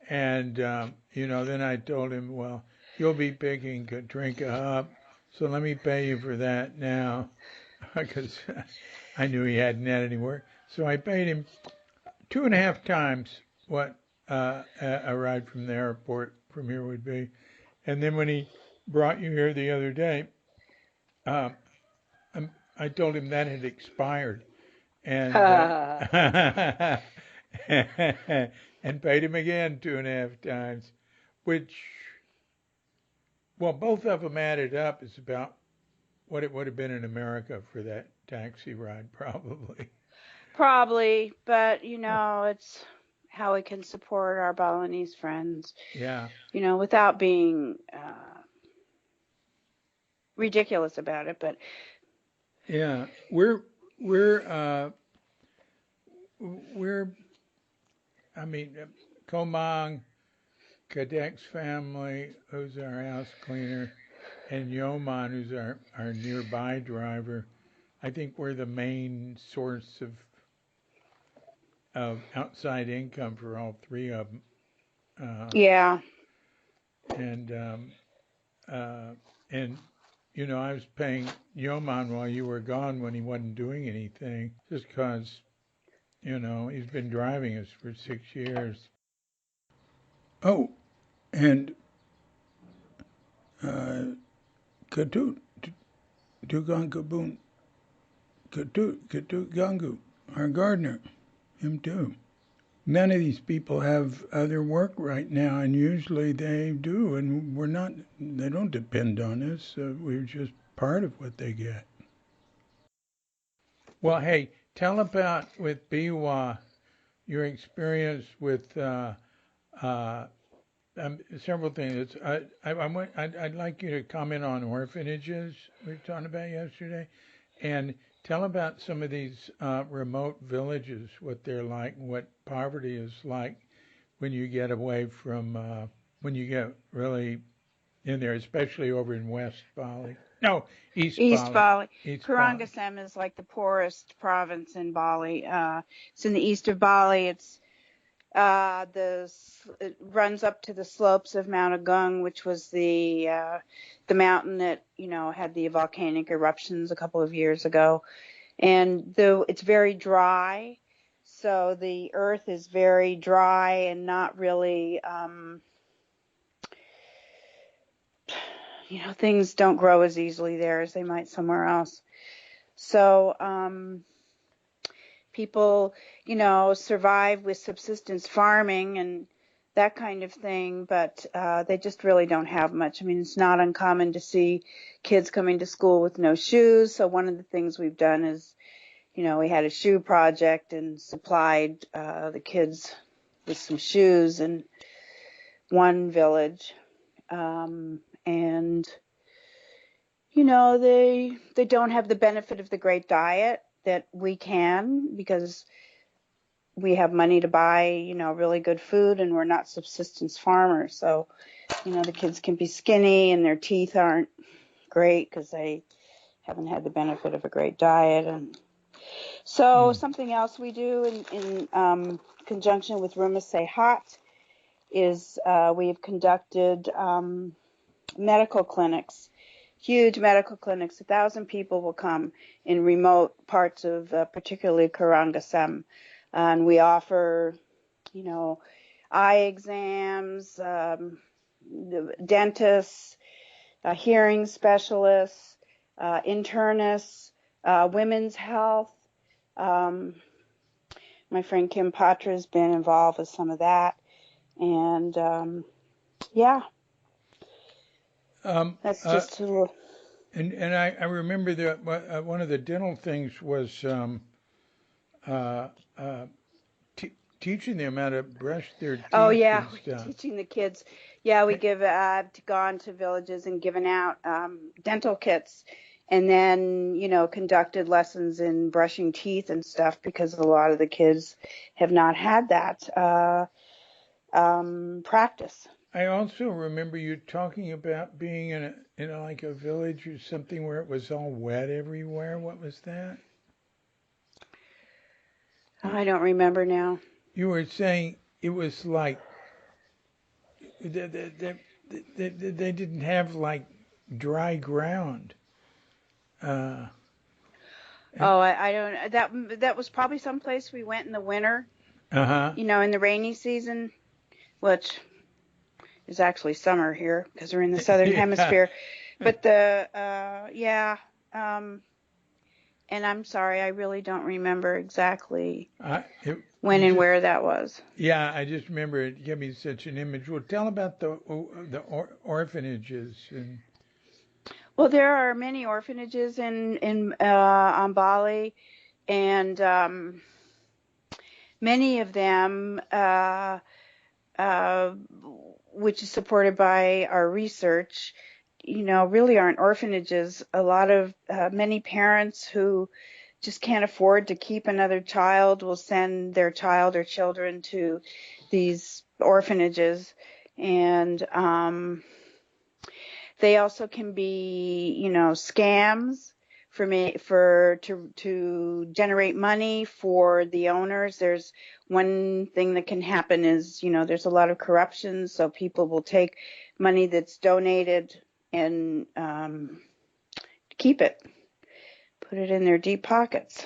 And then I told him, well, you'll be picking Katrinka up, so let me pay you for that now, because I knew he hadn't had any work. So I paid him 2.5 times what a ride from the airport from here would be. And then when he brought you here the other day, um, I told him that had expired, and and paid him again 2.5 times, which, well, both of them added up is about what it would have been in America for that taxi ride, probably. Probably, but it's how we can support our Balinese friends, Yeah, without being ridiculous about it. But yeah. We're we're I mean, Komang, Kadek's family, who's our house cleaner, and Yoman, who's our nearby driver. I think we're the main source of outside income for all three of them. Uh, yeah, and uh, and I was paying Yoman while you were gone when he wasn't doing anything, just because he's been driving us for 6 years. Oh, and uh, Katu Tugankabun Katu Gangu, our gardener, him too. None of these people have other work right now, and usually they do, and we're not. They don't depend on us. We're just part of what they get. Well, hey, tell about with Biwa your experience with uh, several things. I'd like you to comment on orphanages we were talking about yesterday, and tell about some of these remote villages, what they're like, and what poverty is like when you get away from when you get really in there, especially over in West Bali. No, East East Bali. Bali. East Bali. Karangasem is like the poorest province in Bali. It's in the east of Bali. It runs up to the slopes of Mount Agung, which was the mountain that had the volcanic eruptions a couple of years ago. And though it's very dry, so the earth is very dry and not really, things don't grow as easily there as they might somewhere else. So people, survive with subsistence farming and that kind of thing, but they just really don't have much. I mean, it's not uncommon to see kids coming to school with no shoes. So one of the things we've done is, we had a shoe project and supplied the kids with some shoes in one village. And they don't have the benefit of the great diet that we can, because we have money to buy, really good food, and we're not subsistence farmers. So, the kids can be skinny and their teeth aren't great because they haven't had the benefit of a great diet. And so Mm. something else we do in conjunction with Rumah Sehat is we've conducted medical clinics, huge medical clinics. 1,000 people will come in remote parts of particularly Karangasem. And we offer, eye exams, dentists, hearing specialists, internists, women's health. Um, my friend Kim Patra has been involved with some of that. And yeah, Um, that's uh, just a little. and I remember that one of the dental things was uh, uh, teaching them how to brush their Oh teeth yeah, and we're stuff. teaching the kids. Yeah, we give gone to villages and given out dental kits, and then conducted lessons in brushing teeth and stuff, because a lot of the kids have not had that practice. I also remember you talking about being in like a village or something where it was all wet everywhere. What was that? I don't remember now. You were saying it was like they didn't have like dry ground. Uh, and Oh, I don't. That was probably someplace we went in the winter. uh-huh. In the rainy season, which is actually summer here because we're in the southern Yeah. hemisphere. But yeah, um, and I'm sorry, I really don't remember exactly when You and just where that was. yeah, I just remember it gave me such an image. Well, tell about the orphanages and Well, there are many orphanages in on Bali, and many of them, uh, which is supported by our research, really aren't orphanages. A lot of many parents who just can't afford to keep another child will send their child or children to these orphanages, and they also can be, scams for me to generate money for the owners. There's one thing that can happen is, there's a lot of corruption, so people will take money that's donated and keep it, put it in their deep pockets.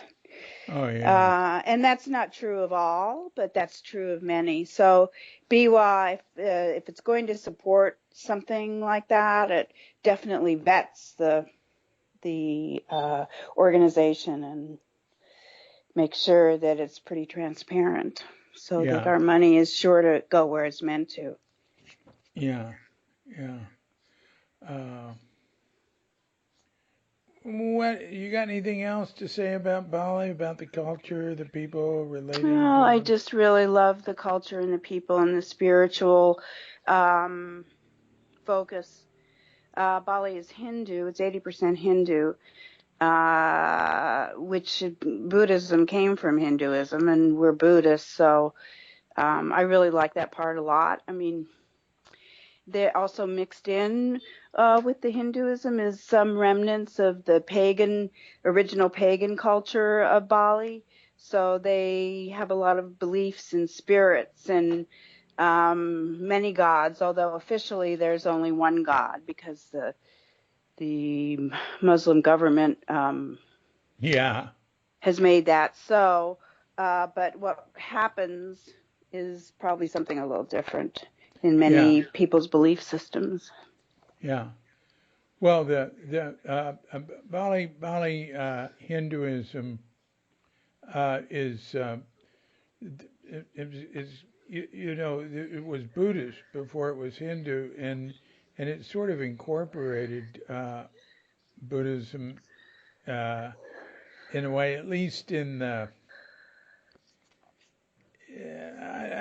Oh yeah. And that's not true of all, but that's true of many. So BWA, if it's going to support something like that, it definitely vets the organization and makes sure that it's pretty transparent, so that Yeah. our money is sure to go where it's meant to. Yeah. Yeah. Uh, what you got anything else to say about Bali, about the culture, the people relating Well, to I them? just really love the culture and the people and the spiritual um, focus. Bali is Hindu; it's 80% Hindu. Which Buddhism came from Hinduism, and we're Buddhists, so I really like that part a lot. I mean, they're also mixed in with the Hinduism is some remnants of the original pagan culture of Bali. So they have a lot of beliefs in spirits and many gods, although officially there's only one God because the Muslim government Yeah. has made that so. But what happens is probably something a little different in Yeah. many people's belief systems. Yeah. Well, the Bali Hinduism is it was Buddhist before it was Hindu, and it sort of incorporated Buddhism uh, in a way, at least in the.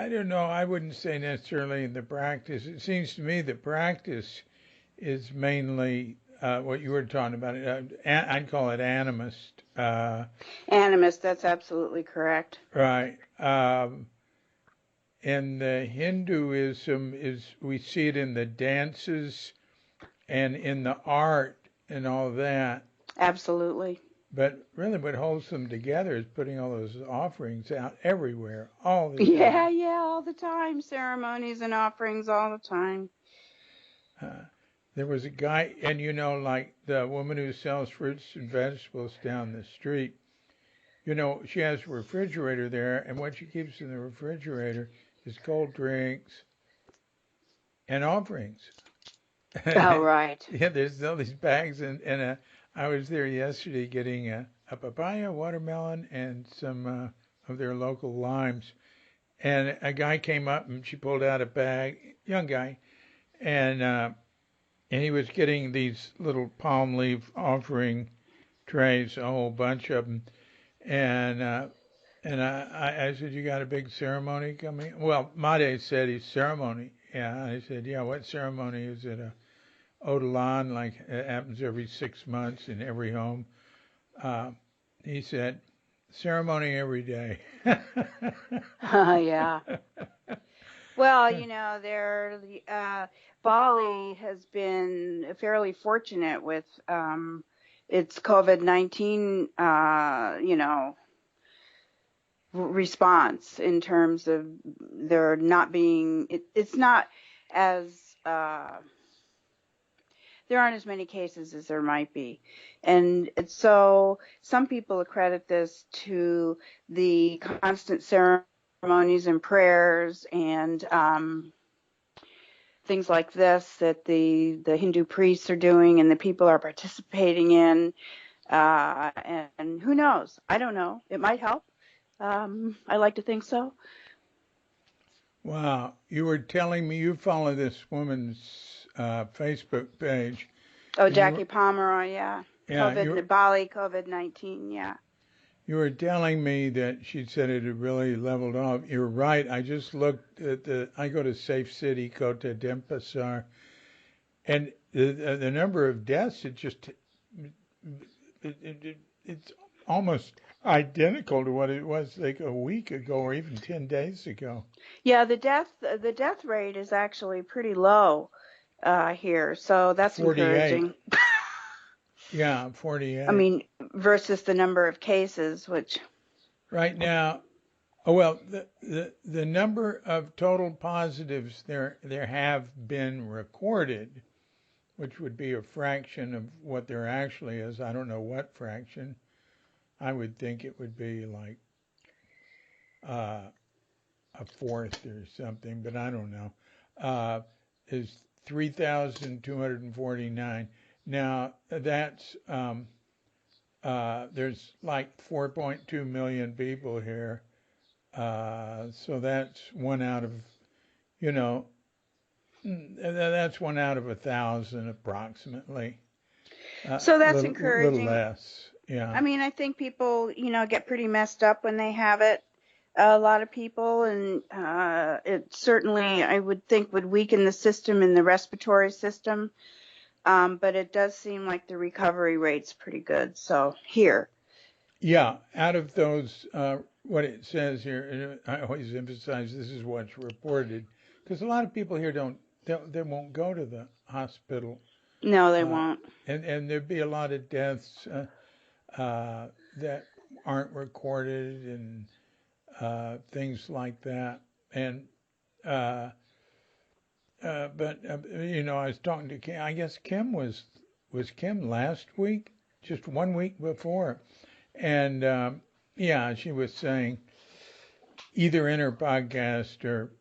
I don't know. I wouldn't say necessarily in the practice. It seems to me the practice is mainly what you were talking about. I'd call it animist, Animist, that's absolutely correct. right? And the Hinduism is we see it in the dances and in the art and all that. Absolutely. But really, what holds them together is putting all those offerings out everywhere, all the Yeah, time. yeah, all the time. Ceremonies and offerings all the time. Uh, there was a guy, and like the woman who sells fruits and vegetables down the street. She has a refrigerator there, and what she keeps in the refrigerator is cold drinks and offerings. Oh, right. Yeah, there's all these bags, and I was there yesterday getting a papaya, watermelon, and some of their local limes. And a guy came up and she pulled out a bag, young guy, and uh, and he was getting these little palm leaf offering trays, a whole bunch of them. And I said, you got a big ceremony coming? Well, Made said he's ceremony. Yeah, I said, yeah, what ceremony is it? A Odolan, like it happens every 6 months in every home. Uh, he said, ceremony every day. Yeah. Well, Bali has been fairly fortunate with its COVID-19, response in terms of there not being, it's not as, there aren't as many cases as there might be. And so some people accredit this to the constant ceremonies and prayers and things like this that the Hindu priests are doing and the people are participating in. And who knows? I don't know. It might help. I like to think so. Wow, you were telling me you follow this woman's Facebook page, Oh, and Jackie Pomeroy, yeah. yeah, Bali, COVID-19, yeah. You were telling me that she said it had really leveled off. You're right. I just looked at I go to Safe City, Kota Denpasar, and the number of deaths, it's almost identical to what it was like a week ago or even 10 days ago. Yeah, the death rate is actually pretty low here, so that's 48. encouraging. Yeah, I 48. mean, versus the number of cases, which Right now, oh well, the number of total positives there have been recorded, which would be a fraction of what there actually is. I don't know what fraction. I would think it would be like uh, a fourth or something, but I don't know. Is 3,249. Now that's there's like 4.2 million people here, so that's one out of you know that's one out of 1,000 approximately. so that's Little encouraging. less, yeah. I mean, I think people, get pretty messed up when they have it. A lot of people, and it certainly, I would think, would weaken the system in the respiratory system. But it does seem like the recovery rate's pretty good. So here, Yeah, out of those, what it says here, I always emphasize this is what's reported, because a lot of people here they won't go to the hospital, no, they uh, won't. and there'd be a lot of deaths that aren't recorded and things like that. And uh, but I was talking to Kim. I guess Kim was Kim last week, just 1 week before, and yeah, she was saying either in her podcast or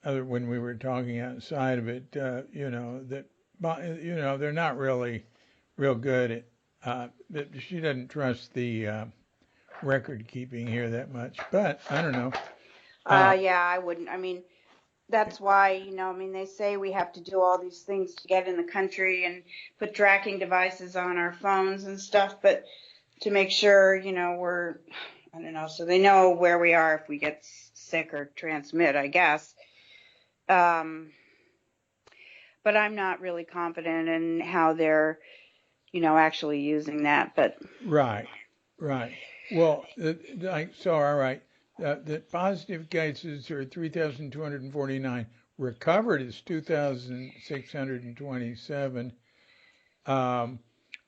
other when we were talking outside of it, that they're not really real good at. She doesn't trust the record keeping here that much, but I don't know. Yeah, I wouldn't. I mean, that's why, I mean, they say we have to do all these things to get in the country and put tracking devices on our phones and stuff, but to make sure, I don't know, so they know where we are if we get sick or transmit, I guess. Um, but I'm not really confident in how they're, actually using that. But Right, right. Well, so all right. The positive cases are 3,249. Recovered is 2,627. Um,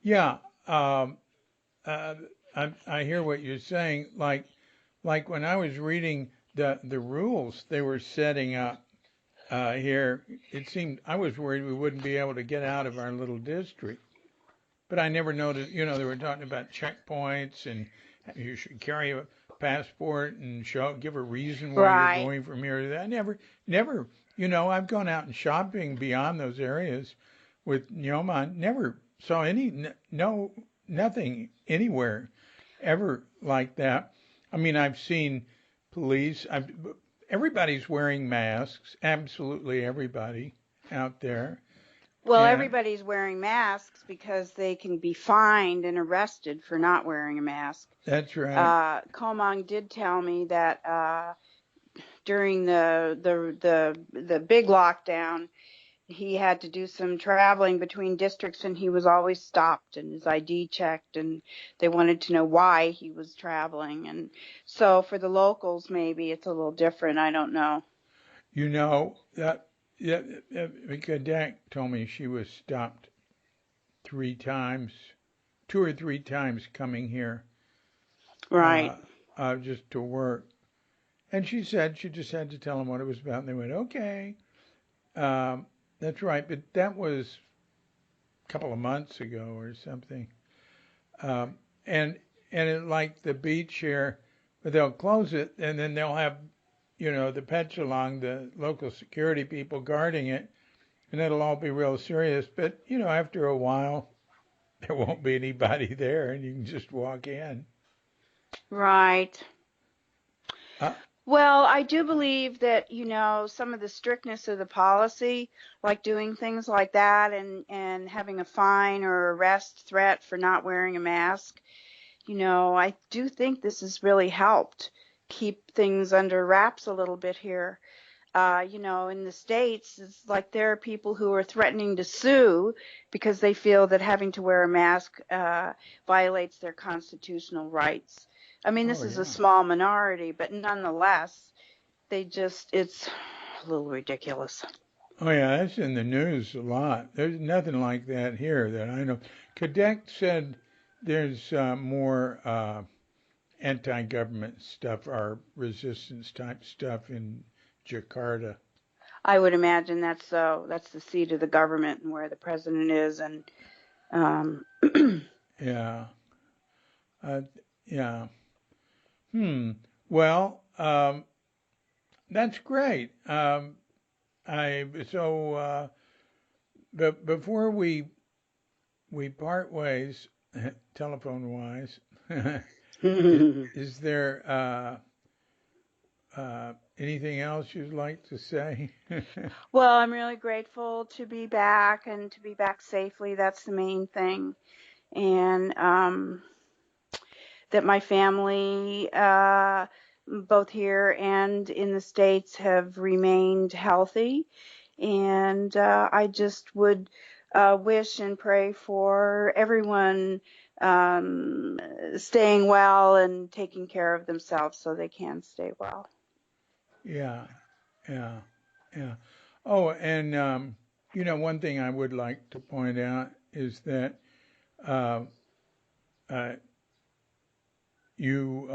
yeah, um, uh, I hear what you're saying. Like when I was reading the rules they were setting up here, it seemed I was worried we wouldn't be able to get out of our little district. But I never noticed, they were talking about checkpoints and you should carry a passport and give a reason why you're right, going from here to that. Never, I've gone out and shopping beyond those areas with Nyoma. Never saw no, nothing anywhere ever like that. I mean, I've seen police. Everybody's wearing masks. Absolutely everybody out there. well, And everybody's wearing masks because they can be fined and arrested for not wearing a mask. that's right. Komang did tell me that during the big lockdown, he had to do some traveling between districts, and he was always stopped and his ID checked, and they wanted to know why he was traveling. And so for the locals, maybe it's a little different. I don't know. That yeah, Dak told me she was stopped 3 times, 2 or 3 times coming here, Right. uh, just to work. And she said she just had to tell them what it was about, and they went, okay. Um, that's right, but that was a couple of months ago or something. Um, and like the beach here, but they'll close it, and then they'll have, the Petchalong, the local security people guarding it, and it'll all be real serious. But after a while, there won't be anybody there, and you can just walk in. Right. Uh, Well, I do believe that, some of the strictness of the policy, like doing things like that and having a fine or arrest threat for not wearing a mask, I do think this has really helped keep things under wraps a little bit here. In the States, it's like there are people who are threatening to sue because they feel that having to wear a mask violates their constitutional rights. I mean, Oh this is a yeah. small minority, but nonetheless, it's a little ridiculous. Oh yeah, that's in the news a lot. There's nothing like that here that I know. Kadek said there's more anti-government stuff or resistance type stuff in Jakarta. I would imagine that's so. That's the seat of the government and where the president is, and um, Yeah. Uh, yeah. Hmm. Well, that's great. I so but before we part ways, telephone wise, is there anything else you'd like to say? well, I'm really grateful to be back and to be back safely. That's the main thing. And that my family, both here and in the States, have remained healthy. And I just would wish and pray for everyone staying well and taking care of themselves so they can stay well. Yeah, yeah, yeah. Oh, and one thing I would like to point out is that uh, uh, you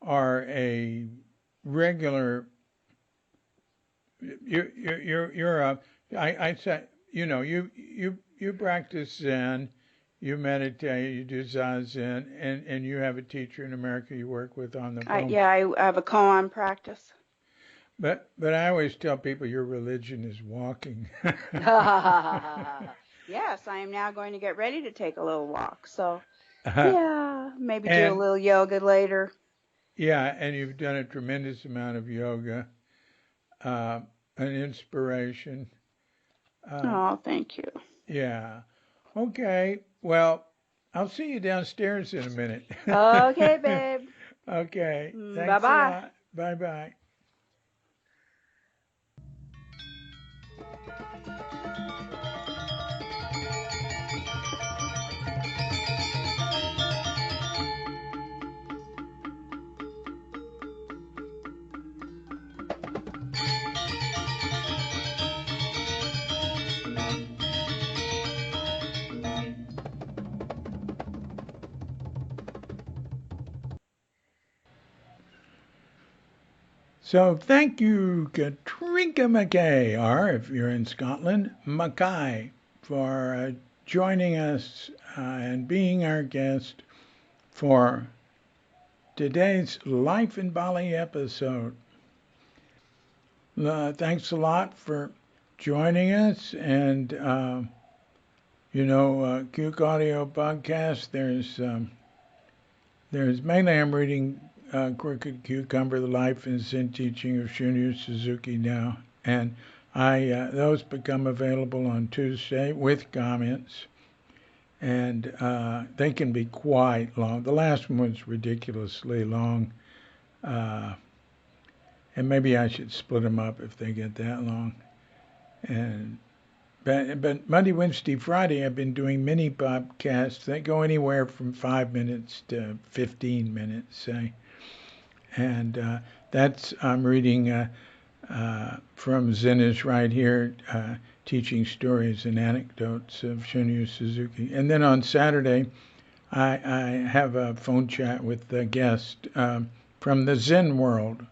are a regular. You're a. I said, you practice Zen, you meditate, you do Zazen, and you have a teacher in America you work with on the phone. I have a koan practice. But I always tell people your religion is walking. Yes, I am now going to get ready to take a little walk. So, yeah, maybe do a And little yoga later. yeah, and you've done a tremendous amount of yoga, uh, an inspiration. Um, Oh, thank you. yeah. Okay. Well, I'll see you downstairs in a minute. Okay, babe. Okay. Bye Thanks a bye. lot. Bye bye. So thank you, Katrinka McKay, or if you're in Scotland, Mackay, for joining us and being our guest for today's Life in Bali episode. Thanks a lot for joining us. And, Cuke Audio Podcast, there's mainly I'm reading Crooked Cucumber, The Life and Zen Teaching of Shunryu Suzuki now. And those become available on Tuesday with comments. And they can be quite long. The last one was ridiculously long. Uh, and maybe I should split them up if they get that long. And but Monday, Wednesday, Friday, I've been doing mini podcasts that go anywhere from 5 minutes to 15 minutes, say. And that's I'm reading from Zen is right here, teaching stories and anecdotes of Shunryu Suzuki. And then on Saturday, I have a phone chat with the guest from the Zen world,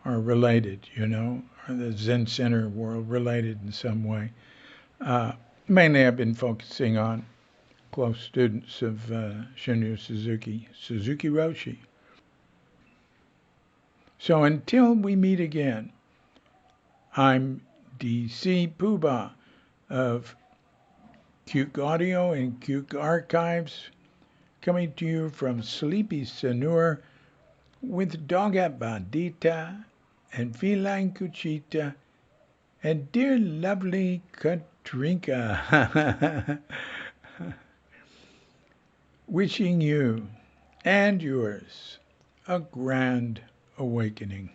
or related, or the Zen Center world, related in some way. Uh, Mainly, I've been focusing on close students of Shunryu Suzuki, Suzuki Roshi. So until we meet again, I'm DC Puba of Cuke Audio and Cuke Archives, coming to you from Sleepy Sanur with Doga Bandita and Feline Cuchita and dear lovely Katrinka. wishing you and yours a grand awakening.